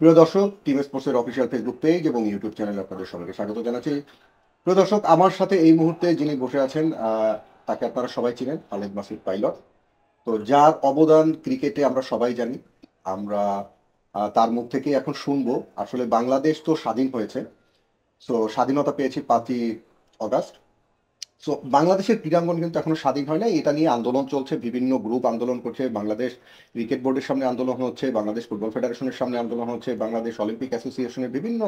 প্রিয় দর্শক, টিম স্পোর্টসের অফিসিয়াল ফেসবুক পেজ এবং ইউটিউব চ্যানেলে আপনাদের সবাইকে স্বাগত জানাচ্ছি। প্রিয় দর্শক, আমার সাথে এই মুহূর্তে যিনি বসে আছেন তাকে আপনারা সবাই চিনেন, খালেদ মাসুদ পাইলট। তো যার অবদান ক্রিকেটে আমরা সবাই জানি। আমরা তার মুখ থেকেই এখন শুনবো। আসলে বাংলাদেশ তো স্বাধীন হয়েছে। স্বাধীনতা পেয়েছি 5ই অগাস্ট। বাংলাদেশের ক্রীড়াঙ্গন কিন্তু এখনো স্বাধীন হয় নাই। এটা নিয়ে আন্দোলন চলছে, বিভিন্ন গ্রুপ আন্দোলন করছে। বাংলাদেশ ক্রিকেট বোর্ডের সামনে আন্দোলন হচ্ছে, বাংলাদেশ ফুটবল ফেডারেশনের সামনে আন্দোলন হচ্ছে, বাংলাদেশ অলিম্পিক অ্যাসোসিয়েশনের বিভিন্ন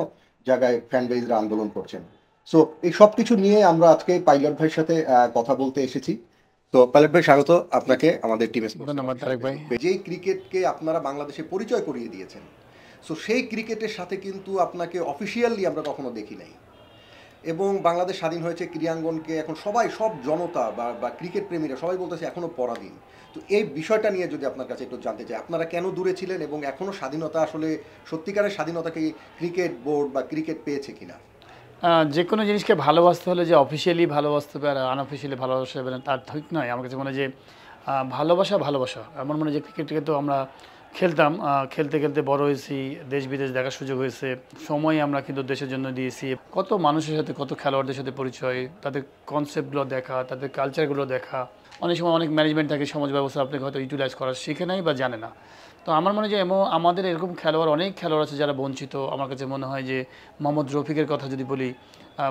জায়গায় ফ্যান বেজরা আন্দোলন করছেন। সো এই সব কিছু নিয়ে আমরা আজকে পাইলট ভাইয়ের সাথে কথা বলতে এসেছি। তো পাইলট ভাই, স্বাগত আপনাকে আমাদের টিম স্পোর্টসের ধন্যবাদ অফিসিয়াল তারেক ভাই। Facebook page. যেই ক্রিকেটকে আপনারা বাংলাদেশে পরিচয় করিয়ে দিয়েছেন, সেই ক্রিকেটের সাথে কিন্তু আপনাকে অফিসিয়ালি আমরা কখনো দেখি নাই। এবং বাংলাদেশ স্বাধীন হয়েছে, ক্রীড়াঙ্গনকে এখন সবাই, সব জনতা বা ক্রিকেট প্রেমীরা সবাই বলতেছে এখনো পরাধীন। তো এই বিষয়টা নিয়ে যদি আপনার কাছে একটু জানতে চাই, আপনারা কেন দূরে ছিলেন এবং এখনো স্বাধীনতা, আসলে সত্যিকারের স্বাধীনতাকে ক্রিকেট বোর্ড বা ক্রিকেট পেয়েছে কিনা? যে কোনো জিনিসকে ভালোবাসতে হলে যে অফিসিয়ালি ভালোবাসতে হবে আর আনঅফিসিয়ালি ভালোবাসতে হবে না, তার ঠিক নয়। আমার কাছে মনে হয় যে ভালোবাসা ভালোবাসা আমার মনে হয় যে ক্রিকেটকে তো আমরা খেলতাম, খেলতে খেলতে বড় হয়েছি, দেশ বিদেশ দেখার সুযোগ হয়েছে, সময় আমরা কিন্তু দেশের জন্য দিয়েছি। কত মানুষের সাথে, কত খেলোয়াড়দের সাথে পরিচয়, তাদের কনসেপ্টগুলো দেখা, তাদের কালচারগুলো দেখা। অনেক সময় অনেক ম্যানেজমেন্ট থাকে, সমাজ ব্যবস্থা আপনাকে হয়তো ইউটিলাইজ করা শিখে নাই বা জানে না। তো আমার মনে হয় যে আমাদের এরকম খেলোয়াড়, অনেক খেলোয়াড় আছে যারা বঞ্চিত। আমার কাছে মনে হয় যে মোহাম্মদ রফিকের কথা যদি বলি,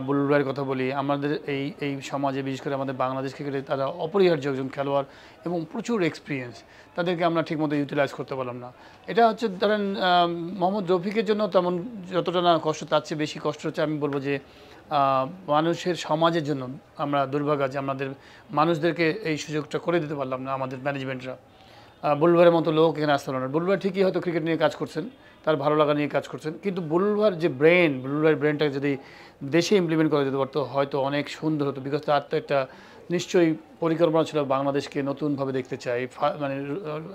বুলবুল ভাইয়ের কথা বলি, আমাদের এই এই সমাজে, বিশেষ করে আমাদের বাংলাদেশ ক্রিকেটে তারা অপরিহার্য একজন খেলোয়াড় এবং প্রচুর এক্সপিরিয়েন্স। তাদেরকে আমরা ঠিকমতো ইউটিলাইজ করতে পারলাম না। এটা হচ্ছে ধরেন মোহাম্মদ রফিকের জন্য তেমন যতটা না কষ্ট, তার চেয়ে বেশি কষ্ট হচ্ছে আমি বলবো যে মানুষের, সমাজের জন্য আমরা দুর্ভাগা যে আমাদের মানুষদেরকে এই সুযোগটা করে দিতে পারলাম না আমাদের ম্যানেজমেন্টরা। বুলবুলের মতো লোক এখানে আসতে পারলো না। বুলবুল ঠিকই হয়তো ক্রিকেট নিয়ে কাজ করছেন, তার ভালো লাগা নিয়ে কাজ করছেন, কিন্তু বুলবুলের যে ব্রেন, বুলবুলের ব্রেনটাকে যদি দেশে ইমপ্লিমেন্ট করা যেতে পারতো হয়তো অনেক সুন্দর হতো। বিকজ তার তো একটা নিশ্চয়ই পরিকল্পনা ছিল বাংলাদেশকে নতুনভাবে দেখতে চাই। মানে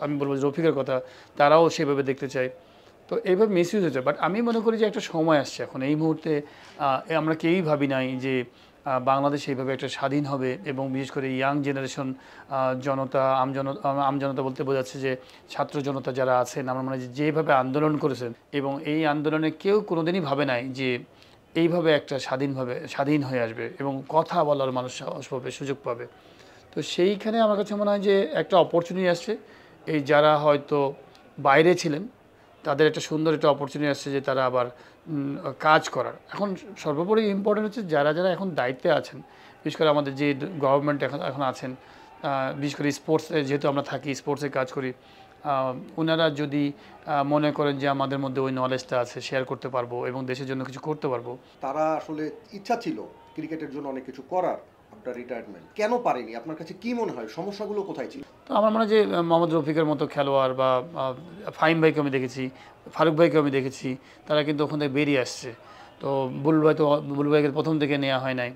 আমি বলবো রফিকের কথা, তারাও সেভাবে দেখতে চায়। তো এইভাবে মিসইউজ হয়েছে। বাট আমি মনে করি যে একটা সময় আসছে এখন, এই মুহূর্তে আমরা কেউই ভাবি নাই যে বাংলাদেশ এইভাবে একটা স্বাধীন হবে এবং বিশেষ করে ইয়াং জেনারেশন, জনতা, আমজনতা বলতে বোঝাচ্ছে যে ছাত্র জনতা যারা আছেন, আমার মনে হয় যেভাবে আন্দোলন করেছেন এবং এই আন্দোলনে কেউ কোনোদিনই ভাবে নাই যে এইভাবে একটা স্বাধীন হয়ে আসবে এবং কথা বলার মানুষ সাহস পাবে, সুযোগ পাবে। তো সেইখানে আমার কাছে মনে হয় যে একটা অপরচুনিটি আসছে। এই যারা হয়তো বাইরে ছিলেন তাদের একটা সুন্দর একটা অপরচুনিটি আসছে যে তারা আবার কাজ করার। এখন সর্বোপরি ইম্পর্টেন্ট হচ্ছে যারা যারা এখন দায়িত্বে আছেন, বিশেষ করে আমাদের যে গভর্নমেন্ট এখন এখন আছেন, বিশেষ করে স্পোর্টসে যেহেতু আমরা থাকি, স্পোর্টসে কাজ করি, ওনারা যদি মনে করেন যে আমাদের মধ্যে ওই নলেজটা আছে, শেয়ার করতে পারবো এবং দেশের জন্য কিছু করতে পারবো। তারা আসলে ইচ্ছা ছিল ক্রিকেটের জন্য অনেক কিছু করার। আপনার রিটায়ারমেন্ট কেন পারেনি? আপনার কাছে কি মনে হয় সমস্যাগুলো কোথায় ছিল? তো আমার মনে হয় যে মোহাম্মদ রফিকের মতো খেলোয়াড় বা ফাহিম ভাইকে আমি দেখেছি, ফারুক ভাইকে আমি দেখেছি, তারা কিন্তু ওখান থেকে বেরিয়ে আসছে। তো বুলবুল ভাইকে প্রথম থেকে নেওয়া হয় নাই।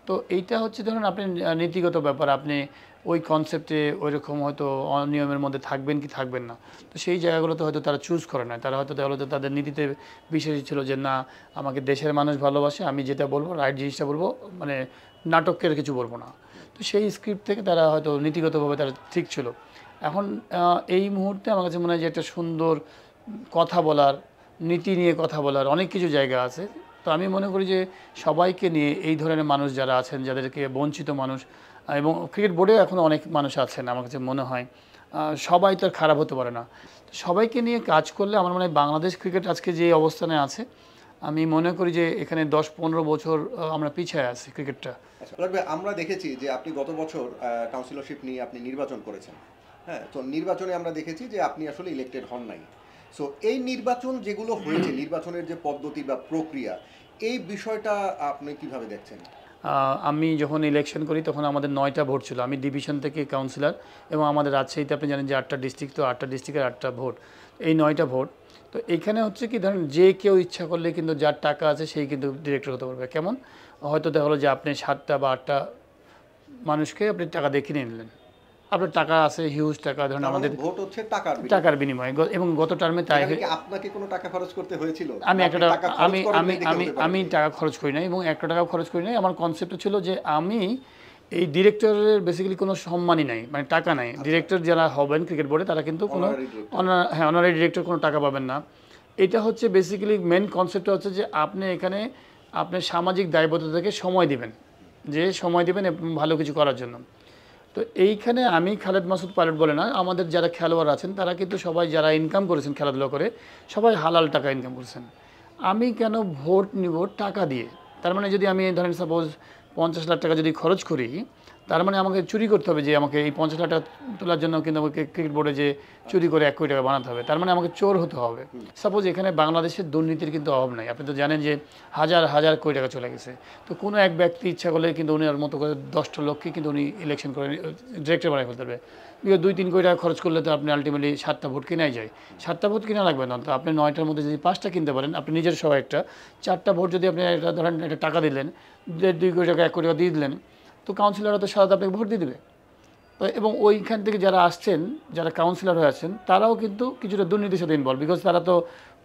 তো এইটা হচ্ছে ধরুন আপনি নীতিগত ব্যাপার, আপনি ওই কনসেপ্টে ওই রকম হয়তো অনিয়মের মধ্যে থাকবেন কি থাকবেন না। তো সেই জায়গাগুলোতে হয়তো তারা চুজ করে না, তারা হয়তো তাহলে তাদের নীতিতে বিশ্বাসী ছিল যে না, আমাকে দেশের মানুষ ভালোবাসে, আমি যেটা বলবো রাইট জিনিসটা বলবো, মানে নাটকের কিছু বলবো না। তো সেই স্ক্রিপ্ট থেকে তারা হয়তো নীতিগতভাবে তারা ঠিক ছিল। এখন এই মুহূর্তে আমার কাছে মনে হয় যে একটা সুন্দর কথা বলার, নীতি নিয়ে কথা বলার অনেক কিছু জায়গা আছে। তো আমি মনে করি যে সবাইকে নিয়ে এই ধরনের মানুষ যারা আছেন, যাদেরকে বঞ্চিত মানুষ, এবং ক্রিকেট বোর্ডেও এখন অনেক মানুষ আছেন আমার কাছে মনে হয়, সবাই তো আর খারাপ হতে পারে না। তো সবাইকে নিয়ে কাজ করলে আমার মনে হয় বাংলাদেশ ক্রিকেট আজকে যে অবস্থানে আছে, আমি মনে করি যে এখানে 10-15 বছর আমরা পিছিয়ে আছি ক্রিকেটটা। আচ্ছা, আমরা দেখেছি যে আপনি গত বছর কাউন্সিলরশিপ নিয়ে আপনি নির্বাচন করেছেন। হ্যাঁ, তো নির্বাচনে আমরা দেখেছি যে আপনি আসলে ইলেক্টেড হন নাই। এই নির্বাচন যেগুলো হয়েছে, নির্বাচনের যে পদ্ধতি বা প্রক্রিয়া, এই বিষয়টা আপনি কিভাবে দেখছেন? আমি যখন ইলেকশন করি তখন আমাদের 9টা ভোট ছিল। আমি ডিভিশন থেকে কাউন্সিলর, এবং আমাদের রাজশাহীতে আপনি জানেন যে 8টা ডিস্ট্রিক্ট, তো 8টা ডিস্ট্রিক্টের 8টা ভোট, এই 9টা ভোট। তো এখানে হচ্ছে কি ধরেন যে কেউ ইচ্ছা করলে কিন্তু যার টাকা আছে সেই কিন্তু ডিরেক্টর হতে পারবে। কেমন? হয়তো দেখা হলো যে আপনি 7টা বা 8টা মানুষকে আপনি টাকা দেখিয়ে নিলেন, আপনার টাকা আছে, হিউজ টাকা, ধরেন তার মানে আমাদের ভোট হচ্ছে টাকার টাকার বিনিময়ে। বিনিময়ে। এবং গত টার্মে তাই এখানে কি আপনাকে কোনো টাকা খরচ করতে হয়েছিল, আমি না একটা আপনি টাকা খরচ আমি করেন আমি নাই দেখে আমি হতে পারেন আমি নাই? টাকা খরচ করি নাই এবং 1 টাকাও খরচ করি নাই। আমার কনসেপ্ট ছিল যে আমি এই ডিরেক্টরের বেসিক্যালি কোনো সম্মানই নাই, মানে টাকা নাই। আচ্ছা, ডিরেক্টর যারা হবেন ক্রিকেট বোর্ডে তারা কিন্তু কোনো অনারারি ডিরেক্টর। অনারারি ডিরেক্টর কোনো টাকা পাবেন না। এটা হচ্ছে বেসিক্যালি মেন কনসেপ্টটা হচ্ছে যে আপনি এখানে আপনার সামাজিক দায়বদ্ধতা থেকে সময় দিবেন, যে সময় দিবেন ভালো কিছু করার জন্য। তো এইখানে আমি খালেদ মাসুদ পাইলট বলে না, আমাদের যারা খেলোয়াড় আছেন তারা কিন্তু সবাই যারা ইনকাম করেছেন খেলাধুলা করে সবাই হালাল টাকা ইনকাম করেছেন। আমি কেন ভোট নিব টাকা দিয়ে? তার মানে যদি আমি ধরেন সাপোজ 50 লাখ টাকা যদি খরচ করি, তার মানে আমাকে চুরি করতে হবে, যে আমাকে এই 50 লাখ টাকা তোলার জন্য কিন্তু আমাকে ক্রিকেট বোর্ডে যে চুরি করে 1 কোটি টাকা বানাতে হবে, তার মানে আমাকে চোর হতে হবে। সাপোজ এখানে বাংলাদেশের দুর্নীতির কিন্তু অভাব নাই, আপনি তো জানেন যে হাজার হাজার কোটি টাকা চলে গেছে। তো কোনো এক ব্যক্তি ইচ্ছা করলে কিন্তু উনি ওর মতো করে 10টা লোককে কিন্তু উনি ইলেকশন করে ডিরেক্টর বানিয়ে ফেলতে পারবে। 2-3 কোটি টাকা খরচ করলে তো আপনি আলটিমেটলি 7টা ভোট কেনাই যায়। 7টা ভোট কিনা লাগবে না, তো আপনি 9টার মধ্যে যদি 5টা কিনতে পারেন, আপনি নিজের সবাই একটা 4টা ভোট যদি আপনি একটা ধরেন একটা টাকা দিলেন, 2 কোটি টাকা 1 কোটি টাকা দিয়ে দিলেন, তো কাউন্সিলররা তো সারা আপনাকে ভোট দিয়ে দেবে। এবং ওইখান থেকে যারা আসছেন, যারা কাউন্সিলর হয়ে আছেন, তারাও কিন্তু কিছুটা দুর্নীতির সাথে ইনভলভ, বিকজ তারা তো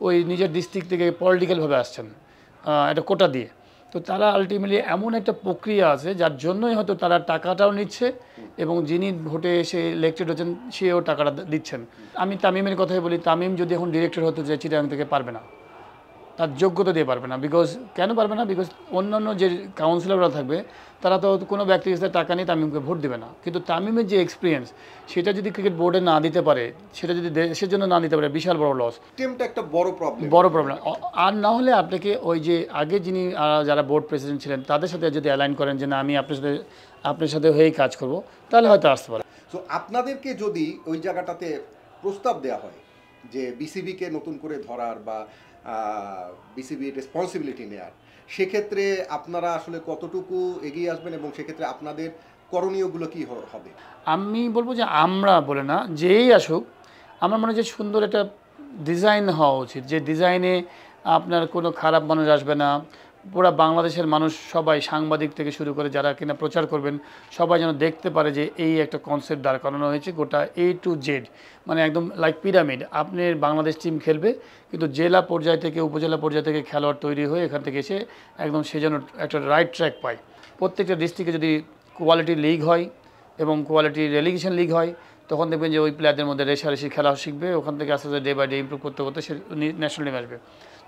ওই নিজের ডিস্ট্রিক্ট থেকে পলিটিক্যালভাবে আসছেন একটা কোটা দিয়ে। তো তারা আলটিমেটলি এমন একটা প্রক্রিয়া আছে যার জন্যই হয়তো তারা টাকাটাও নিচ্ছে এবং যিনি ভোটে এসে ইলেক্টেড হচ্ছেন সেও টাকাটা দিচ্ছেন। আমি তামিমের কথাই বলি, তামিম যদি এখন ডিরেক্টর হতে চায় চিটাগাং থেকে, পারবে না, তার যোগ্যতা দিয়ে পারবে না। বিকজ কেন পারবে না? বিকজ অন্যান্য যে কাউন্সিলররা থাকবে তারা তো কোনো ব্যক্তির কাছে টাকা নিয়ে তামিমকে ভোট দেবে না, কিন্তু তামিমের যে এক্সপিরিয়েন্স সেটা যদি ক্রিকেট বোর্ডে না দিতে পারে, সেটা যদি দেশের জন্য না দিতে পারে, বিশাল বড় লস, সিস্টেমটা একটা বড় প্রবলেম। আর না হলে আপনাকে ওই যে আগে যিনি যারা বোর্ড প্রেসিডেন্ট ছিলেন তাদের সাথে যদি অ্যালাইন করেন যে না আমি আপনার সাথে হয়েই কাজ করব, তাহলে হয়তো আসতে পারে। তো আপনাদেরকে যদি ওই জায়গাটাতে প্রস্তাব দেওয়া হয় যে বিসিবিকে নতুন করে ধরার বা বিসিবির রেসপন্সিবিলিটি নেওয়ার, সেক্ষেত্রে আপনারা আসলে কতটুকু এগিয়ে আসবেন এবং সেক্ষেত্রে আপনাদের করণীয়গুলো কি হবে? আমি বলবো যে আমরা বলে না, যেই আসুক, আমার মনে হয় যে সুন্দর একটা ডিজাইন হওয়া উচিত, যে ডিজাইনে আপনার কোনো খারাপ মানুষ আসবে না। পুরা বাংলাদেশের মানুষ সবাই, সাংবাদিক থেকে শুরু করে যারা কিনা প্রচার করবেন, সবাই যেন দেখতে পারে যে এই একটা কনসেপ্ট দাঁড় করানো হয়েছে, গোটা A to Z, মানে একদম লাইক পিরামিড। আপনার বাংলাদেশ টিম খেলবে, কিন্তু জেলা পর্যায় থেকে উপজেলা পর্যায় থেকে খেলোয়াড় তৈরি হয়ে এখান থেকে এসে একদম সে যেন একটা রাইট ট্র্যাক পায়। প্রত্যেকটা ডিস্ট্রিক্টে যদি কোয়ালিটি লিগ হয় এবং কোয়ালিটি রেলিগেশন লিগ হয়, তখন দেখবেন যে ওই প্লেয়ারদের মধ্যে রেশারেশি খেলা শিখবে, ওখান থেকে আস্তে আস্তে ডে বাই ডে ইমপ্রুভ করতে করতে সে ন্যাশনাল টিমে আসবে।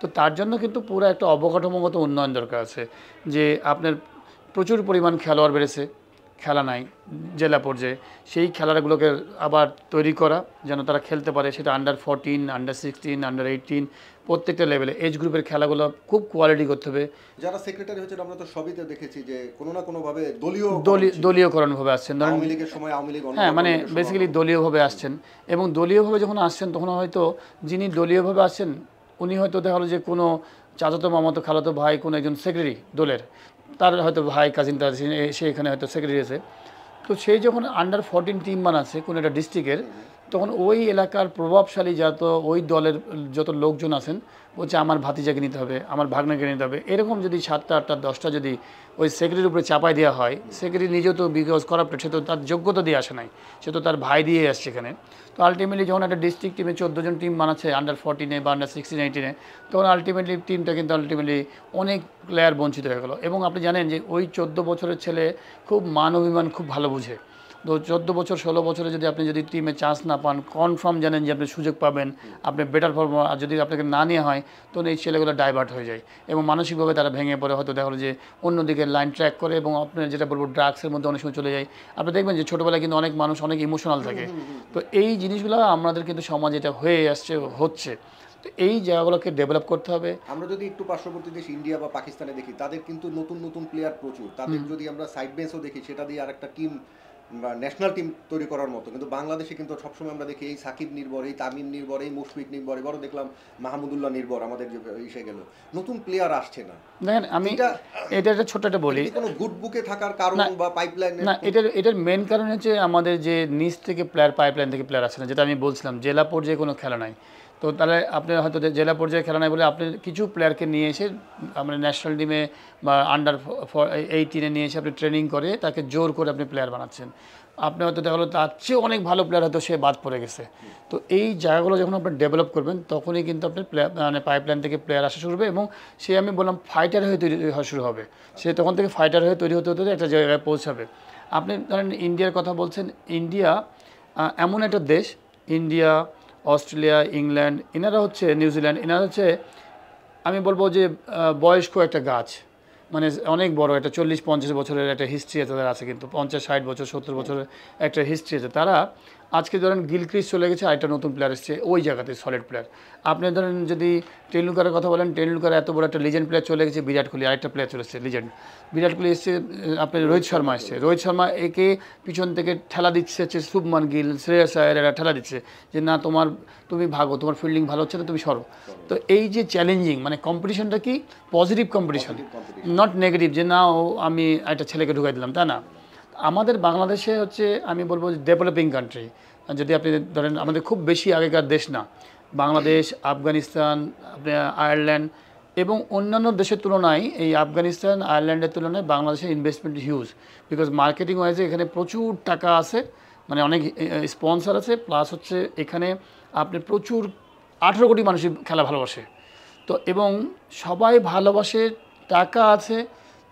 তো তার জন্য কিন্তু পুরো একটা অবকাঠামোগত উন্নয়ন দরকার আছে, যে আপনার প্রচুর পরিমাণ খেলোয়াড় বেড়েছে, খেলা নাই জেলা পর্যায়ে, সেই খেলাগুলোকে আবার তৈরি করা যেন তারা খেলতে পারে, সেটা আন্ডার 14, আন্ডার 16, আন্ডার 18, প্রত্যেকটা লেভেলে এজ গ্রুপের খেলাগুলো খুব কোয়ালিটি করতে হবে। যারা সেক্রেটারি হচ্ছেন আমরা তো সবইতে দেখেছি যে কোনো না কোনোভাবে দলীয়করণভাবে আসছেন, ধরেন আওয়ামী লীগের সময় আওয়ামী লীগ, হ্যাঁ, মানে বেসিক্যালি দলীয়ভাবে আসছেন, এবং দলীয়ভাবে যখন আসছেন তখন হয়তো যিনি দলীয়ভাবে আসছেন উনি হয়তো দেখা হলো যে কোনো চাচাতো মামাতো খালাতো ভাই কোনো একজন সেক্রেটারি দলের, তার হয়তো ভাই কাজিন, তার সে এখানে হয়তো সেক্রেটারি আছে। তো সেই যখন আন্ডার 14 টিম বানাচ্ছে কোনো একটা ডিস্ট্রিক্টের, তখন ওই এলাকার প্রভাবশালী যত ওই দলের যত লোকজন আছেন বলছে আমার ভাতিজাকে নিতে হবে, আমার ভাগ্নাকে নিতে হবে, এরকম যদি 7টা 8টা 10টা যদি ওই সেক্রেটারির উপরে চাপাই দেওয়া হয়, সেক্রেটারি নিজেও তো বিকজ করাপ্টেড, সে তো তার যোগ্যতা দিয়ে আসে নাই, সে তো তার ভাই দিয়ে আসছে এখানে। তো আলটিমেটলি যখন একটা ডিস্ট্রিক্ট টিমে 14 জন টিম বানাচ্ছে আন্ডার 14 বা আন্ডার 16, 18, তখন আলটিমেটলি টিমটা কিন্তু আলটিমেটলি অনেক প্লেয়ার বঞ্চিত হয়ে গেলো। এবং আপনি জানেন যে ওই 14 বছরের ছেলে খুব মান অভিমান খুব ভালো বুঝে। তো 14 বছর 16 বছরে যদি টিমে চান্স না পান, কনফার্ম জানেন যে আপনি সুযোগ পাবেন, আপনি বেটার ফর্ম, আর যদি আপনাকে না নেওয়া হয় তখন এই ছেলেগুলো ডাইভার্ট হয়ে যায় এবং মানসিকভাবে তারা ভেঙে পড়ে, হয়তো দেখা হলো যে অন্যদিকে লাইন ট্র্যাক করে, এবং আপনার যেটা বলবো ড্রাগসের মধ্যে অনেক সময় চলে যায়। আপনি দেখবেন যে ছোটোবেলায় কিন্তু অনেক মানুষ অনেক ইমোশনাল থাকে। তো এই জিনিসগুলো আমাদের কিন্তু সমাজে এটা হয়ে আসছে, হচ্ছে। তো এই জায়গাগুলোকে ডেভেলপ করতে হবে। আমরা যদি একটু পার্শ্ববর্তী দেশ ইন্ডিয়া বা পাকিস্তানে দেখি, তাদের কিন্তু নতুন নতুন প্লেয়ার প্রচুর, তাদের যদি আমরা সাইড বেঞ্চও দেখি, সেটা দিয়ে আরেকটা টিম বা ন্যাশনাল টিম তৈরি করার মতো। কিন্তু বাংলাদেশে কিন্তু সবসময় আমরা দেখি এই সাকিব নির্ভর, এই তামিম নির্ভর, এই মুশফিক নির্ভর, এবারও দেখলাম মাহমুদুল্লাহ নির্ভর আমাদের যে এসে গেল, নতুন প্লেয়ার আসছে না। দেখেন আমি এটা একটা ছোট্ট একটা বলি, কোনো গুড বুকে থাকার কারণ বা পাইপলাইন না, এটার মেন কারণ হচ্ছে আমাদের যে নিচ থেকে প্লেয়ার, পাইপলাইন থেকে প্লেয়ার আসে না, যেটা আমি বলছিলাম জেলা পর্যায়ে কোনো খেলা নাই। তো তাহলে আপনি হয়তো জেলা পর্যায়ে খেলা নাই বলে আপনি কিছু প্লেয়ারকে নিয়ে এসে আমরা ন্যাশনাল টিমে বা আন্ডার 18 নিয়ে এসে আপনি ট্রেনিং করে তাকে জোর করে আপনি প্লেয়ার বানাচ্ছেন। আপনি হয়তো দেখা হলো তার চেয়ে অনেক ভালো প্লেয়ার হয়তো সে বাদ পড়ে গেছে। তো এই জায়গাগুলো যখন আপনি ডেভেলপ করবেন তখনই কিন্তু আপনার প্লেয়ার মানে পাইপলাইন থেকে প্লেয়ার আসা শুরু হবে, এবং সে আমি বললাম ফাইটার হয়ে তৈরি হওয়া শুরু হবে। সে তখন থেকে ফাইটার হয়ে তৈরি হতে হতে একটা জায়গায় পৌঁছাবে। আপনি ধরেন ইন্ডিয়ার কথা বলছেন, ইন্ডিয়া এমন একটা দেশ, ইন্ডিয়া অস্ট্রেলিয়া, ইংল্যান্ড, এনারা হচ্ছে নিউজিল্যান্ড, এনারা হচ্ছে আমি বলবো যে বয়স্ক একটা গাছ, মানে অনেক বড় একটা 40-50 বছরের একটা হিস্ট্রি তাদের আছে, কিন্তু 50-60 বছর 70 বছরের একটা হিস্ট্রি আছে। তারা আজকে ধরেন গিলক্রিস্ট চলে গেছে, আরেকটা নতুন প্লেয়ার এসছে ওই জায়গাতে, সলিড প্লেয়ার। আপনি ধরেন যদি টেন্ডুলকারের কথা বলেন, টেন্ডুলকার এত বড় একটা লিজেন্ড প্লেয়ার চলে গেছে, বিরাট কোহলি আরেকটা প্লেয়ার চলে এসছে লিজেন্ড, বিরাট কোহলি এসছে, আপনার রোহিত শর্মা এসছে, রোহিত শর্মা একে পিছন থেকে ঠেলা দিচ্ছে হচ্ছে শুভমান গিল, শ্রেয়স আয়ার, এরা ঠেলা দিচ্ছে যে না তুমি ভাগো, তোমার ফিল্ডিং ভালো হচ্ছে না, তুমি সরো। তো এই যে চ্যালেঞ্জিং, মানে কম্পিটিশনটা কি পজিটিভ কম্পিটিশন, নট নেগেটিভ যে না আমি একটা ছেলেকে ঢুকাই দিলাম, তা না। আমাদের বাংলাদেশে হচ্ছে আমি বলবো ডেভেলপিং কান্ট্রি, যদি আপনি ধরেন আমাদের খুব বেশি আগেকার দেশ না, বাংলাদেশ, আফগানিস্তান, আপনার আয়ারল্যান্ড এবং অন্যান্য দেশের তুলনায় এই আফগানিস্তান আয়ারল্যান্ডের তুলনায় বাংলাদেশের ইনভেস্টমেন্ট হিউজ, বিকজ মার্কেটিং ওয়াইজে এখানে প্রচুর টাকা আছে, মানে অনেক স্পন্সর আছে, প্লাস হচ্ছে এখানে আপনি প্রচুর 18 কোটি মানুষই খেলা ভালোবাসে। তো এবং সবাই ভালোবাসে, টাকা আছে,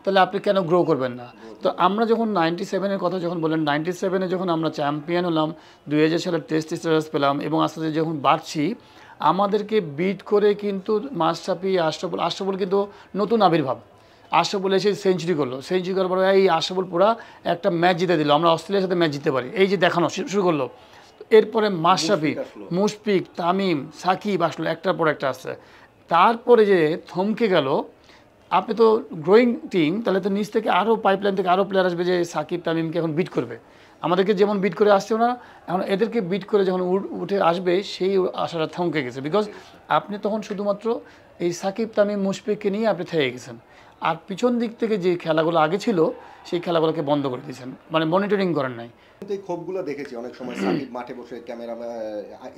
তাহলে আপনি কেন গ্রো করবেন না? তো আমরা যখন 97-এর কথা যখন বললেন, 97-এ যখন আমরা চ্যাম্পিয়ন হলাম, 2000 সালের টেস্ট স্ট্যাটাস পেলাম এবং আস্তে আস্তে যখন বাড়ছি, আমাদেরকে বিট করে কিন্তু মাশরাফি, আশরাফুল কিন্তু নতুন আবির্ভাব। আশরাফুল এসে সেঞ্চুরি করলো, সেঞ্চুরি করার পরে এই আশরাফুল পুরা একটা ম্যাচ জিতে দিল, আমরা অস্ট্রেলিয়ার সাথে ম্যাচ জিততে পারি, এই যে দেখানো শুরু করলো। এরপরে মাশরাফি, মুশফিক, তামিম, সাকিব আসলো, একটার পর একটা আসছে। তারপরে যে থমকে গেল, আপনি তো গ্রোয়িং টিম, তাহলে তো নিচ থেকে আরও পাইপলাইন থেকে আরও প্লেয়ার আসবে যে সাকিব তামিমকে এখন বিট করবে। আমাদেরকে যেমন বিট করে আসছেও না, এখন এদেরকে বিট করে যখন উঠে আসবে, সেই আশাটা থমকে গেছে, বিকজ আপনি তখন শুধুমাত্র এই সাকিব তামিম মুশফিককে নিয়ে আপনি থেকে গেছেন, আর পিছন দিক থেকে যে খেলাগুলো আগে ছিল সেই খেলাগুলোকে বন্ধ করে দিয়েছেন, মানে মনিটরিং করেন নাই। কিন্তু এই ক্ষোভগুলো দেখেছি অনেক সময়, সাকিব মাঠে বসে ক্যামেরা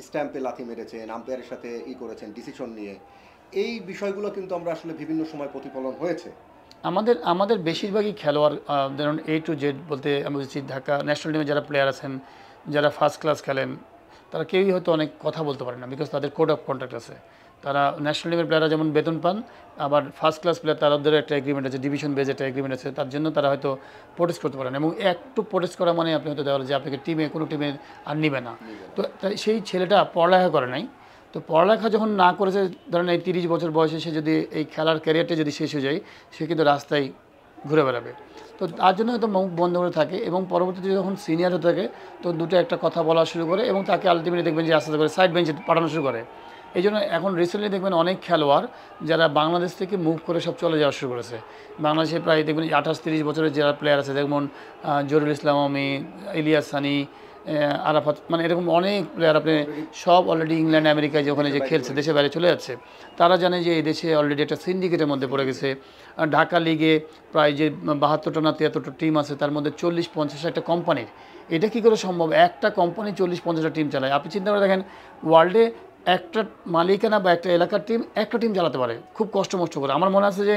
স্ট্যাম্পে লাথি মেরেছেন, আম্পায়ারের সাথে করেছেন ডিসিশন নিয়ে, এই বিষয়গুলো কিন্তু আমরা আসলে বিভিন্ন সময় প্রতিফলন হয়েছে। আমাদের বেশিরভাগই খেলোয়াড়, ধরুন A to Z বলতে আমি বলছি, ঢাকা ন্যাশনাল টিমে যারা প্লেয়ার আছেন, যারা ফার্স্ট ক্লাস খেলেন, তারা কেউই হয়তো অনেক কথা বলতে পারে না, বিকজ তাদের কোড অফ কন্ট্রাক্ট আছে। তারা ন্যাশনাল টিমের প্লেয়াররা যেমন বেতন পান, আবার ফার্স্ট ক্লাস প্লেয়ার তাদের একটা এগ্রিমেন্ট আছে, ডিভিশন বেজ একটা এগ্রিমেন্ট আছে, তার জন্য তারা হয়তো প্রোটেস্ট করতে পারেন, এবং একটু প্রোটেস্ট করা মানে আপনি হয়তো দেওয়া যে আপনাকে কোনো টিমে আর নিবে না। তো সেই ছেলেটা পড়ালেখা করে নাই, তো পড়ালেখা যখন না করেছে, ধরেন এই 30 বছর বয়সে সে যদি এই খেলার ক্যারিয়ারটা যদি শেষ হয়ে যায়, সে কিন্তু রাস্তায় ঘুরে বেড়াবে। তো তার জন্য হয়তো মুখ বন্ধ করে থাকে, এবং পরবর্তীতে যখন সিনিয়র হতে থাকে, তো দুটো একটা কথা বলা শুরু করে, এবং তাকে আলটিমেটলি দেখবেন যে আস্তে আস্তে করে সাইড বেঞ্চে পাঠানো শুরু করে। এই জন্য এখন রিসেন্টলি দেখবেন অনেক খেলোয়াড় যারা বাংলাদেশ থেকে মুভ করে সব চলে যাওয়া শুরু করেছে। বাংলাদেশে প্রায় দেখবেন 28-30 বছরের যারা প্লেয়ার আছে, যেমন জহুরুল ইসলাম আমি, ইলিয়াস সানি, আরাফাত, মানে এরকম অনেক প্লেয়ার আপনি সব অলরেডি ইংল্যান্ড, আমেরিকায় যে ওখানে যে খেলছে, দেশের বাইরে চলে যাচ্ছে। তারা জানে যে এই দেশে অলরেডি একটা সিন্ডিকেটের মধ্যে পড়ে গেছে। ঢাকা লিগে প্রায় যে 72টা না 73টা টিম আছে, তার মধ্যে 40-50 একটা কোম্পানির, এটা কী করে সম্ভব? একটা কোম্পানি 40-50টা টিম চালায়। আপনি চিন্তা করে দেখেন, ওয়ার্ল্ডে একটা মালিকানা বা একটা এলাকার টিম একটা টিম চালাতে পারে খুব কষ্ট মষ্ট করে। আমার মনে আছে যে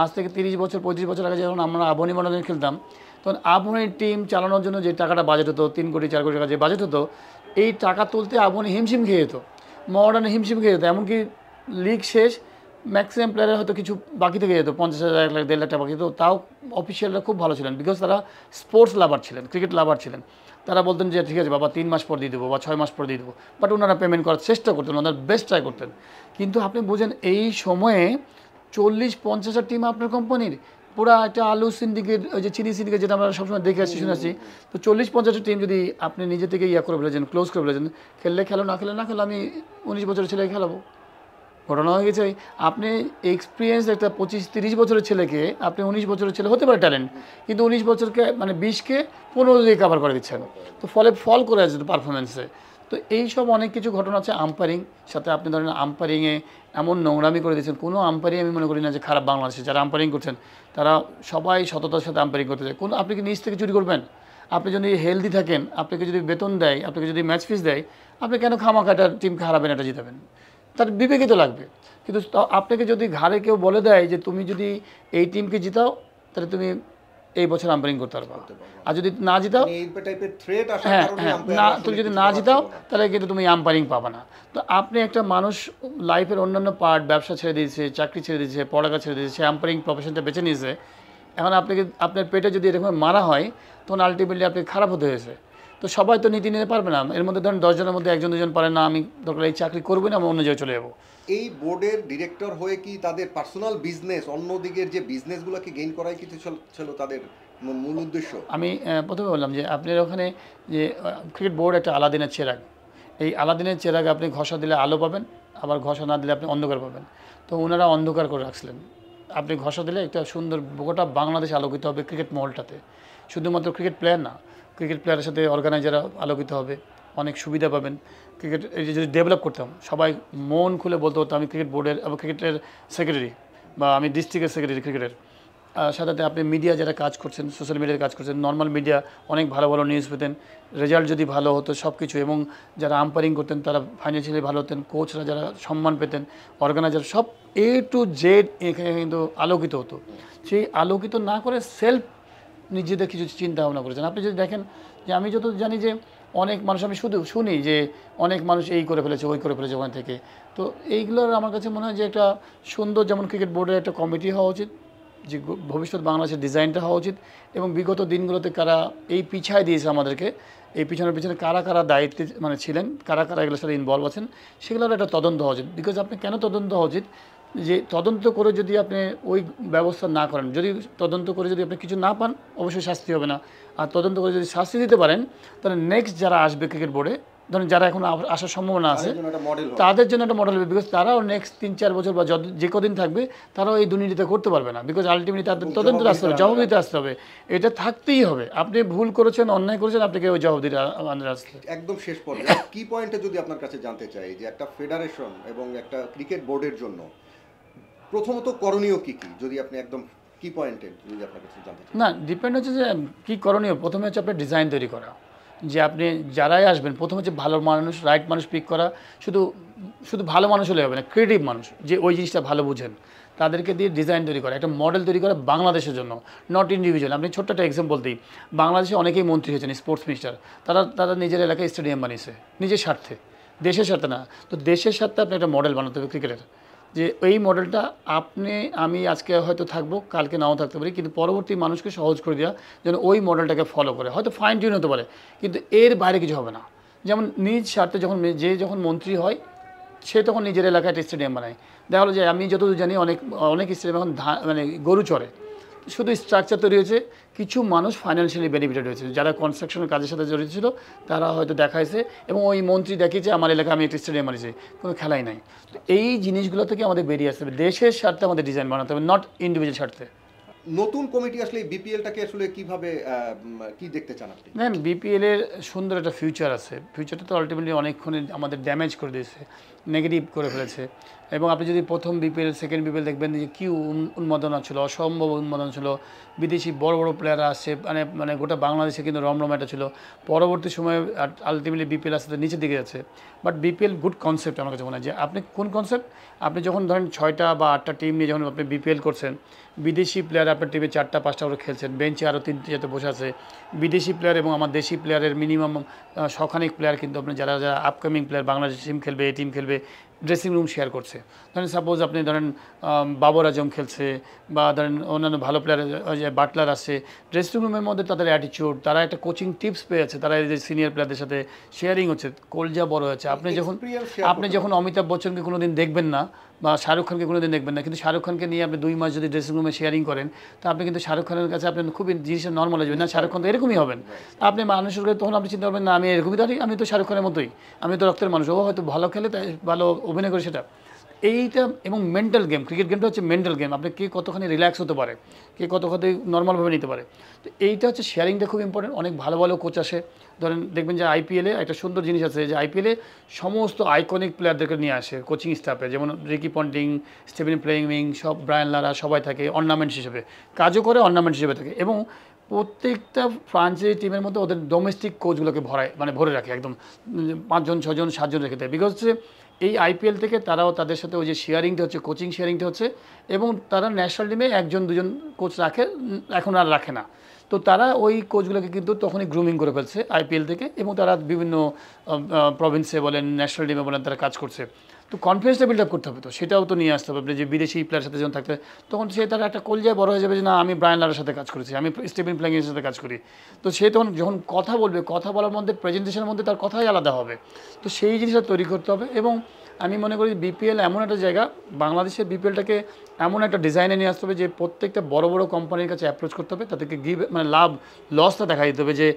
আজ থেকে 30-35 বছর আগে যখন আমরা আবনি মনোরঞ্জন খেলতাম, তখন আবনির টিম চালানোর জন্য যে টাকাটা বাজেট হতো, 3 কোটি 4 কোটি টাকা যে বাজেট হতো, এই টাকা তুলতে আবনি হিমশিম খেয়ে যেত, মডার্নে হিমশিম খেয়ে যেত। এমনকি লিগ শেষ, ম্যাক্সিমাম প্লেয়ারের হয়তো কিছু বাকি থেকে যেত, 50,000, 1 লাখ, 1.5 লাখ টাকা বাকি যেত। তাও অফিসিয়ালরা খুব ভালো ছিলেন, বিকজ তারা স্পোর্টস লাভার ছিলেন, ক্রিকেট লাভার ছিলেন। তারা বলতেন যে ঠিক আছে বাবা, 3 মাস পর দিয়ে দেবো বা 6 মাস পর দিয়ে দেবো, বাট ওনারা পেমেন্ট করার চেষ্টা করতেন, ওনার বেস্ট ট্রাই করতেন। কিন্তু আপনি বুঝেন, এই সময়ে 40-50টা টিম আপনার কোম্পানির, পুরা একটা আলু সিন্ডিকেট, ওই যে চিনি সিন্ডিকেট, যেটা আমরা সবসময় দেখে আসছি, শুনে আসছি। তো 40-50টা টিম যদি আপনি নিজে থেকে করে ফেলেছেন, ক্লোজ করে ফেলেছেন, খেললে খেলো, না খেলে না খেলো, আমি 19 বছরের ছেলেকে খেলাবো। ঘটনা হয়ে গেছে, আপনি এক্সপিরিয়েন্স একটা 25-30 বছরের ছেলেকে, আপনি 19 বছরের ছেলে হতে পারে ট্যালেন্ট, কিন্তু 19 বছরকে মানে 20কে 15 দিয়ে কাভার করে দিচ্ছেন। তো ফল করে আছে পারফরমেন্সে। তো এই সব অনেক কিছু ঘটনা আছে। আম্পায়ারিং সাথে আপনি ধরেন আম্পায়ারিংয়ে এমন নোংরামি করে দিচ্ছেন, কোনো আম্পায়ারিং আমি মনে করি না যে খারাপ। বাংলাদেশে যারা আম্পায়ারিং করছেন, তারা সবাই সততার সাথে আম্পায়ারিং করতে চায়। আপনি কি নিজ থেকে চুরি করবেন? আপনি যদি হেলদি থাকেন, আপনাকে যদি বেতন দেয়, আপনাকে যদি ম্যাচ ফিস দেয়, আপনি কেন খামাখা একটা টিমকে হারাবেন, এটা জিতাবেন? তার বিবেকে তো লাগবে। কিন্তু আপনাকে যদি ঘাড়ে কেউ বলে দেয় যে তুমি যদি এই টিমকে জিতাও, তাহলে তুমি এই বছর আম্পায়ারিং করতে পারবে, আর যদি না জিতাও, না, তুমি যদি না জিতাও, তাহলে কিন্তু তুমি আম্পায়ারিং পাবে না। তো আপনি একটা মানুষ লাইফের অন্যান্য পার্ট, ব্যবসা ছেড়ে দিয়েছে, চাকরি ছেড়ে দিয়েছে, পড়ালেখা ছেড়ে দিয়েছে, আম্পায়ারিং প্রফেশনটা বেছে নিয়েছে। এখন আপনার পেটে যদি এরকম মারা হয়, তখন আলটিমেটলি আপনি খারাপ হতে হয়েছে। তো সবাই তো নীতি নিতে পারবে না, এর মধ্যে ধরেন 10 জনের মধ্যে 1 2 জন পারে না, আমি দরকার এই চাকরি করবো না, আমি অন্য জায়গায় চলে যাবো। এই বোর্ডের ডিরেক্টর হয়ে কি তাদের পার্সোনাল বিজনেস, অন্য দিকের যে বিজনেসগুলোকে গেইন করাই কিছু ছিল তাদের মূল উদ্দেশ্য? আমি প্রথমে বললাম যে আপনার ওখানে যে ক্রিকেট বোর্ড একটা আলাদিনের চেরাগ, এই আলাদিনের চেরাগ আপনি ঘষা দিলে আলো পাবেন, আবার ঘষা না দিলে আপনি অন্ধকার পাবেন। তো ওনারা অন্ধকার করে রাখছিলেন, আপনি ঘষা দিলে একটা সুন্দর গোটা বাংলাদেশ আলোকিত হবে ক্রিকেট মহলটাতে। শুধুমাত্র ক্রিকেট প্লেয়ার না, ক্রিকেট প্লেয়ারের সাথে অর্গানাইজাররা আলোকিত হবে, অনেক সুবিধা পাবেন। ক্রিকেট এই যে যদি ডেভেলপ করতাম, সবাই মন খুলে বলতে হতো আমি ক্রিকেট বোর্ডের এবং ক্রিকেটের সেক্রেটারি, বা আমি ডিস্ট্রিক্টের সেক্রেটারি ক্রিকেটের। সাথে আপনি মিডিয়া যারা কাজ করছেন, সোশ্যাল মিডিয়ায় কাজ করছেন, নর্মাল মিডিয়া অনেক ভালো ভালো নিউজ পেতেন, রেজাল্ট যদি ভালো হতো সব কিছু, এবং যারা আম্পায়ারিং করতেন তারা ফাইন্যান্সিয়ালি ভালো হতেন, কোচরা যারা সম্মান পেতেন, অর্গানাইজার সব A to Z এখানে কিন্তু আলোকিত হতো। সেই আলোকিত না করে সেলফ নিজেদের কিছু চিন্তা ভাবনা করেছেন। আপনি যদি দেখেন যে আমি যত জানি যে অনেক মানুষ, আমি শুধু শুনি যে অনেক মানুষ এই করে ফেলেছে, ওই করে ফেলেছে ওখান থেকে। তো এইগুলোর আমার কাছে মনে হয় যে একটা সুন্দর, যেমন ক্রিকেট বোর্ডের একটা কমিটি হওয়া উচিত, যে ভবিষ্যৎ বাংলাদেশের ডিজাইনটা হওয়া উচিত, এবং বিগত দিনগুলোতে কারা এই পিছায় দিয়েছে আমাদেরকে, এই পিছনে কারা কারা দায়িত্বে মানে ছিলেন, কারা কারা এগুলোর সাথে ইনভলভ আছেন, সেগুলোর একটা তদন্ত হওয়া উচিত। বিকজ আপনি কেন তদন্ত হওয়া উচিত, যে তদন্ত করে যদি আপনি ওই ব্যবস্থা না করেন, যদি তদন্ত করে যদি আপনি কিছু না পান, অবশ্যই শাস্তি হবে না। আর তদন্ত করে যদি শাস্তি দিতে পারেন, তাহলে নেক্সট যারা আসবে ক্রিকেট বোর্ডে, ধরেন যারা এখন আসার সম্ভাবনা আছে, তাদের জন্য একটা মডেল হবে। বিকজ তারাও নেক্সট 3-4 বছর বা যে কদিন থাকবে, তারাও এই দুর্নীতিটা করতে পারবে না। বিকজ আলটিমেটলি তাদের তদন্ত আসতে হবে, জবাব দিতে আসতে হবে, এটা থাকতেই হবে। আপনি ভুল করেছেন, অন্যায় করেছেন, আপনাকে ওই জবাব দিতে আসতে হবে। একদম শেষ পর্যায়ে কি পয়েন্টে যদি আপনার কাছে জানতে চাই, যে একটা ফেডারেশন এবং একটা ক্রিকেট বোর্ডের জন্য প্রথমত করণীয় কি কি, যদি আপনি একদম কি পয়েন্টে যদি আপনার কাছে জানতে চাই? না, ডিপেন্ড হচ্ছে যে কী করণীয়। প্রথমে হচ্ছে আপনার ডিজাইন তৈরি করা, যে আপনি যারাই আসবেন, প্রথমে হচ্ছে ভালো মানুষ, রাইট মানুষ পিক করা। শুধু শুধু ভালো মানুষ হলে হবে না, ক্রিয়েটিভ মানুষ যে ওই জিনিসটা ভালো বুঝেন, তাদেরকে দিয়ে ডিজাইন তৈরি করা, একটা মডেল তৈরি করা বাংলাদেশের জন্য, নট ইন্ডিভিজুয়াল। আপনি ছোট্ট একটা এক্সাম্পল দিই, বাংলাদেশে অনেকেই মন্ত্রী হয়েছেন, স্পোর্টস মিনিস্টার, তারা নিজের এলাকায় স্টেডিয়াম বানিয়েছে নিজের স্বার্থে, দেশের স্বার্থে না। তো দেশের স্বার্থে আপনি একটা মডেল বানাতে হবে ক্রিকেটের, যে এই মডেলটা আপনি আমি আজকে হয়তো থাকবো, কালকে নাও থাকতে পারি, কিন্তু পরবর্তী মানুষকে সহজ করে দেওয়া যেন ওই মডেলটাকে ফলো করে। হয়তো ফাইন টিউন হতে পারে, কিন্তু এর বাইরে কিছু হবে না। যেমন নিজ স্বার্থে যখন মন্ত্রী হয়, সে তখন নিজের এলাকায় একটা স্টেডিয়াম বানায়। দেখা হলো যে আমি যতদূর জানি অনেক স্টেডিয়াম এখন মানে গরু চড়ে, শুধু স্ট্রাকচার তৈরি হয়েছে, কিছু মানুষ ফাইন্যান্সিয়ালি বেনিফিটেড হয়েছে, যারা কনস্ট্রাকশনের কাজের সাথে জড়িত ছিল, তারা হয়তো দেখাইছে, এবং ওই মন্ত্রী দেখিয়েছে আমার এলাকায় আমি একটা স্টেডিয়াম বানিয়েছি, কোনো খেলাই নাই। তো এই জিনিসগুলো থেকে আমাদের বেরিয়ে আসতে হবে, দেশের স্বার্থে আমাদের ডিজাইন বানাতে হবে, নট ইন্ডিভিজুয়াল স্বার্থে। নতুন কমিটি আসলে বিপিএলটাকে আসলে কিভাবে কি দেখতে চান আপনি? দেখেন, বিপিএলের সুন্দর একটা ফিউচার আছে, ফিউচারটা তো আলটিমেটলি অনেকক্ষণে আমাদের ড্যামেজ করে দিয়েছে, নেগেটিভ করে ফেলেছে। এবং আপনি যদি প্রথম বিপিএল, সেকেন্ড বিপিএল দেখবেন যে কী উন্মাদনা ছিল, অসম্ভব উন্মাদনা ছিল, বিদেশি বড় বড় প্লেয়াররা আসছে, মানে গোটা বাংলাদেশে কিন্তু রমরমাটা ছিল। পরবর্তী সময়ে আলটিমেটলি বিপিএল আস্তে আস্তে নিচের দিকে যাচ্ছে। বাট বিপিএল গুড কনসেপ্ট আমার কাছে মনে হয়। যে আপনি কোন কনসেপ্ট, আপনি যখন ধরেন 6টা বা 8টা টিম নিয়ে যখন আপনি বিপিএল করছেন, বিদেশি প্লেয়ার আপনার টিমে 4টা 5টা করে খেলছেন, বেঞ্চে আরও 3টে যাতে বসে আছে, বিদেশি প্লেয়ার এবং আমার দেশি প্লেয়ারের মিনিমাম শখানিক প্লেয়ার কিন্তু আপনি যারা যারা আপকামিং প্লেয়ার, বাংলাদেশ টিম খেলবে, এই টিম খেলবে, ড্রেসিং রুম শেয়ার করছে। ধরেন সাপোজ আপনি ধরেন বাবর আজম খেলছে, বা ধরেন অন্যান্য ভালো প্লেয়ার, যে বাটলার আসছে, ড্রেসিং রুমের মধ্যে তাদের অ্যাটিটিউড, তারা একটা কোচিং টিপস পেয়েছে, তারা এই যে সিনিয়র প্লেয়ারদের সাথে শেয়ারিং হচ্ছে, কলজা বড় হচ্ছে। আপনি যখন অমিতাভ বচ্চনকে কোনো দিন দেখবেন না, বা শাহরুখ খানকে কোনো দিন দেখবেন না, কিন্তু শাহরুখ খানকে নিয়ে আপনি 2 মাস যদি ড্রেসিং রুমে শেয়ারিং করেন, তা আপনি কিন্তু শাহরুখ খানের কাছে আপনি খুবই জিনিসটা নর্মাল হয়ে যাবেন, না শাহরুখ খান তো এরকমই হবেন। আপনি মানুষের কাছে তখন আপনি চিন্তা করবেন, না আমি এরকমই দাঁড়ি, আমি তো শাহরুখ খানের মতোই, আমি তো রক্তের মানুষ, ও হয়তো ভালো খেলে, তাই ভালো অভিনয় করে সেটা। এইটা এবং মেন্টাল গেম, ক্রিকেট গেমটা হচ্ছে মেন্টাল গেম, আপনি কে কতখানি রিল্যাক্স হতে পারে, কে কতখানি নর্মালভাবে নিতে পারে। তো এইটা হচ্ছে শেয়ারিংটা খুব ইম্পর্টেন্ট। অনেক ভালো ভালো কোচ আসে, ধরেন দেখবেন যে আইপিএলে একটা সুন্দর জিনিস আছে, যে আইপিএলে সমস্ত আইকনিক প্লেয়ারদেরকে নিয়ে আসে কোচিং স্টাফে, যেমন রিকি পন্টিং, স্টিভেন প্লেইং, সব ব্রায়ান লারা, সবাই থাকে অর্নামেন্টস হিসেবে, কাজও করে অর্নামেন্টস হিসেবে থাকে। এবং প্রত্যেকটা ফ্রাঞ্চাইজি টিমের মধ্যে ওদের ডোমেস্টিক কোচগুলোকে ভরে রাখে, একদম 5 জন 6 জন 7 জন রেখে দেয়। বিকজ এই আইপিএল থেকে তারাও তাদের সাথে ওই যে শেয়ারিংটা হচ্ছে, কোচিং শেয়ারিংটা হচ্ছে, এবং তারা ন্যাশনাল টিমে 1 জন 2 জন কোচ রাখে, এখন আর রাখে না। তো তারা ওই কোচগুলোকে কিন্তু তখনই গ্রুমিং করে ফেলছে আইপিএল থেকে, এবং তারা বিভিন্ন প্রভিন্সে বলেন, ন্যাশনাল টিমে বলেন, তারা কাজ করছে। তো কনফিডেন্সটা বিল্ড আপ করতে হবে, তো সেটাও তো নিয়ে আসতে হবে। আপনি যে বিদেশি প্লেয়ারের সাথে যখন থাকতে, তখন সে তার একটা কলজায় বড় হয়ে যাবে যে না আমি ব্রায়ান লারার সাথে কাজ করেছি, আমি স্টিভেন প্ল্যাঙ্কের সাথে কাজ করি। তো সে তখন যখন কথা বলবে, কথা বলার মধ্যে প্রেজেন্টেশনের মধ্যে তার কথাই আলাদা হবে। তো সেই জিনিসটা তৈরি করতে হবে। এবং আমি মনে করি বিপিএল এমন একটা জায়গা, বাংলাদেশের বিপিএলটাকে এমন একটা ডিজাইনে নিয়ে আসতে হবে যে প্রত্যেকটা বড় বড় কোম্পানির কাছে অ্যাপ্রোচ করতে হবে, তাদেরকে মানে লাভ লসটা দেখা দিতে হবে যে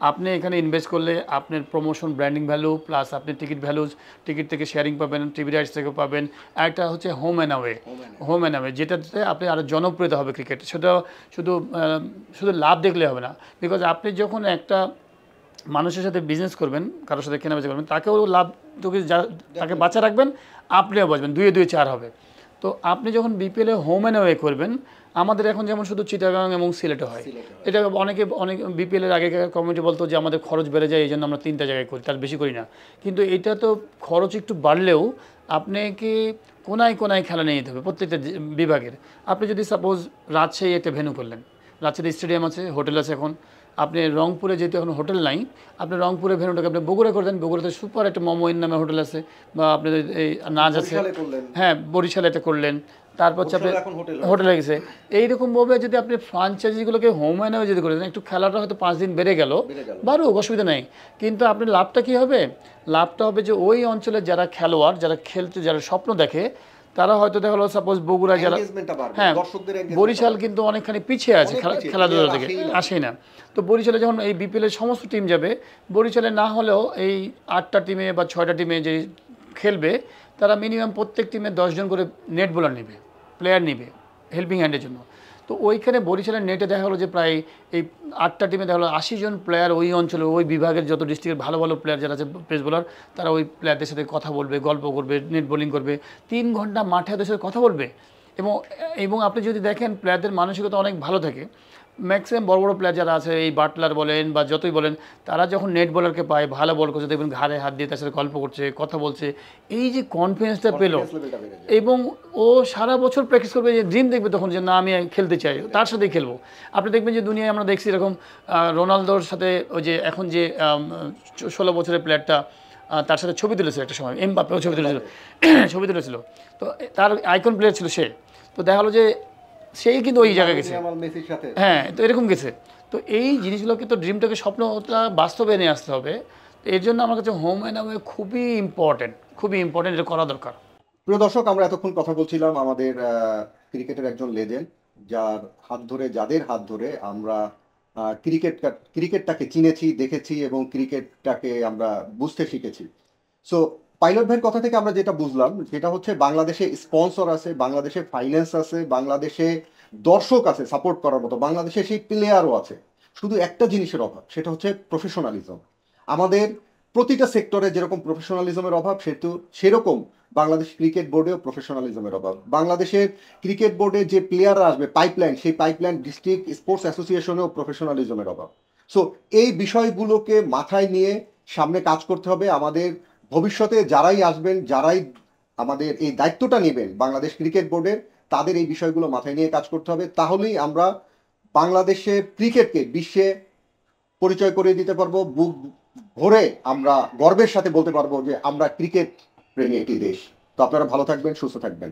আপনি এখানে ইনভেস্ট করলে আপনার প্রমোশন ব্র্যান্ডিং ভ্যালু প্লাস আপনি টিকিট ভ্যালুজ, টিকিট থেকে শেয়ারিং পাবেন, টিভি রাইটস থেকে পাবেন, একটা হচ্ছে হোম অ্যান্ড অ্যাওয়ে যেটাতে আপনি আরও জনপ্রিয়তা হবে ক্রিকেট। সেটা শুধু শুধু লাভ দেখলে হবে না, বিকজ আপনি যখন একটা মানুষের সাথে বিজনেস করবেন, কারোর সাথে কেনাবেচা করবেন, তাকেও লাভ, তাকে বাঁচা রাখবেন, আপনিও বাঁচবেন, দুয়ে দুয়ে চার হবে। তো আপনি যখন বিপিএলে হোম অ্যান্ড অ্যাওয়ে করবেন, আমাদের এখন যেমন শুধু চিটাগাং এবং সিলেটে হয়, এটা অনেক বিপিএলের আগে কমিটি বলতো যে আমাদের খরচ বেড়ে যায়, এই জন্য আমরা 3টা জায়গায় করি, তার বেশি করি না। কিন্তু এটা তো খরচ একটু বাড়লেও আপনাকে কোনায় কোনায় খেলা নিয়ে যেতে হবে প্রত্যেকটা বিভাগের। আপনি যদি সাপোজ রাজশাহী একটা ভেন্যু করলেন, রাজশাহী স্টেডিয়াম আছে, হোটেল আছে, এখন আপনি রংপুরে যেহেতু এখন হোটেল নাই, আপনি রংপুরে ভেন্যুটাকে আপনি বগুড়া করে দেন, বগুড়াতে সুপার একটা মোমোইন নামে হোটেল আছে, বা আপনাদের এই নাচ আছে, হ্যাঁ বরিশালে এটা করলেন, তারপর হচ্ছে আপনি হোটেল হয়ে গেছে। এইরকমভাবে যদি আপনি ফ্রাঞ্চাইজিগুলোকে হোম অ্যান্ড অ্যাওয়ে যদি করে দেন, একটু খেলাটা হয়তো 5 দিন বেড়ে গেল, বারুক, অসুবিধা নেই। কিন্তু আপনার লাভটা কী হবে? লাভটা হবে যে ওই অঞ্চলে যারা খেলোয়াড়, যারা খেলতে, যারা স্বপ্ন দেখে, তারা হয়তো দেখা গেলো সাপোজ বগুড়া যারা, হ্যাঁ বরিশাল কিন্তু অনেকখানি পিছিয়ে আছে খেলাধুলা থেকে, আসেই না। তো বরিশালে যখন এই বিপিএলের সমস্ত টিম যাবে, বরিশালে না হলেও এই 8টা টিমে বা 6টা টিমে যে খেলবে, তারা মিনিমাম প্রত্যেক টিমে 10 জন করে নেট বোলার নেবে, প্লেয়ার নেবে হেল্পিং হ্যান্ডের জন্য। তো ওইখানে বরিশালের নেটে দেখা গেলো যে প্রায় এই 8টা টিমে দেখা গেলো 80 জন প্লেয়ার, ওই অঞ্চলের ওই বিভাগের যত ডিস্ট্রিক্টের ভালো ভালো প্লেয়ার যারা আছে পেস বোলার, তারা ওই প্লেয়ারদের সাথে কথা বলবে, গল্প করবে, নেট বোলিং করবে, 3 ঘন্টা মাঠে ওদের সাথে কথা বলবে। এবং এবং আপনি যদি দেখেন প্লেয়ারদের মানসিকতা অনেক ভালো থাকে। ম্যাক্সিমাম বড় বড় প্লেয়ার যারা আছে, এই বাটলার বলেন বা যতই বলেন, তারা যখন নেট বলারকে পায়, ভালো বল করছে, দেখবেন ঘাড়ে হাত দিয়ে তার সাথে গল্প করছে, কথা বলছে, এই যে কনফিডেন্সটা পেলো, এবং ও সারা বছর প্র্যাকটিস করবে, যে ড্রিম দেখবে তখন যে না আমি খেলতে চাই, তার সাথেই খেলবো। আপনি দেখবেন যে দুনিয়ায় আমরা দেখছি এরকম রোনালদোর সাথে ওই যে এখন যে 16 বছরের প্লেয়ারটা, তার সাথে ছবি তুলেছিল একটা সময়, এমবাপ্পেও ছবি তুলেছিল। তো তার আইকন প্লেয়ার ছিল সে। তো দেখা হলো যে সেই কিন্তু ওই জায়গায় গেছে, হ্যাঁ, তো এরকম গেছে। তো এই জিনিসগুলোকে, তো ড্রিমটাকে, স্বপ্নটা বাস্তবে নিয়ে আসতে হবে। এর জন্য আমার কাছে হোম অ্যান্ড অ্যাওয়ে খুবই ইম্পর্টেন্ট, এটা করা দরকার। প্রিয় দর্শক, আমরা এতক্ষণ কথা বলছিলাম আমাদের ক্রিকেটের একজন লেজেন্ড, যাদের হাত ধরে আমরা ক্রিকেটটাকে চিনেছি, দেখেছি এবং ক্রিকেটটাকে আমরা বুঝতে শিখেছি। সো পাইলট ভাইয়ের কথা থেকে আমরা যেটা বুঝলাম, সেটা হচ্ছে বাংলাদেশে স্পন্সর আছে, বাংলাদেশে ফাইন্যান্স আছে, বাংলাদেশে দর্শক আছে সাপোর্ট করার মতো, বাংলাদেশে সেই প্লেয়ারও আছে। শুধু একটা জিনিসের অভাব, সেটা হচ্ছে প্রফেশনালিজম। আমাদের প্রতিটা সেক্টরে যেরকম প্রফেশনালিজমের অভাব, সেরকম বাংলাদেশ ক্রিকেট বোর্ডেও প্রফেশনালিজমের অভাব। বাংলাদেশের ক্রিকেট বোর্ডে যে প্লেয়াররা আসবে পাইপলাইন, সেই পাইপলাইন ডিস্ট্রিক্ট স্পোর্টস অ্যাসোসিয়েশনেও প্রফেশনালিজমের অভাব। সো এই বিষয়গুলোকে মাথায় নিয়ে সামনে কাজ করতে হবে আমাদের। ভবিষ্যতে যারাই আসবেন, যারাই আমাদের এই দায়িত্বটা নেবেন বাংলাদেশ ক্রিকেট বোর্ডের, তাদের এই বিষয়গুলো মাথায় নিয়ে কাজ করতে হবে। তাহলেই আমরা বাংলাদেশের ক্রিকেটকে বিশ্বে পরিচয় করিয়ে দিতে পারবো, বুক ভরে আমরা গর্বের সাথে বলতে পারবো যে আমরা ক্রিকেট প্রেমী একটি দেশ। তো আপনারা ভালো থাকবেন, সুস্থ থাকবেন।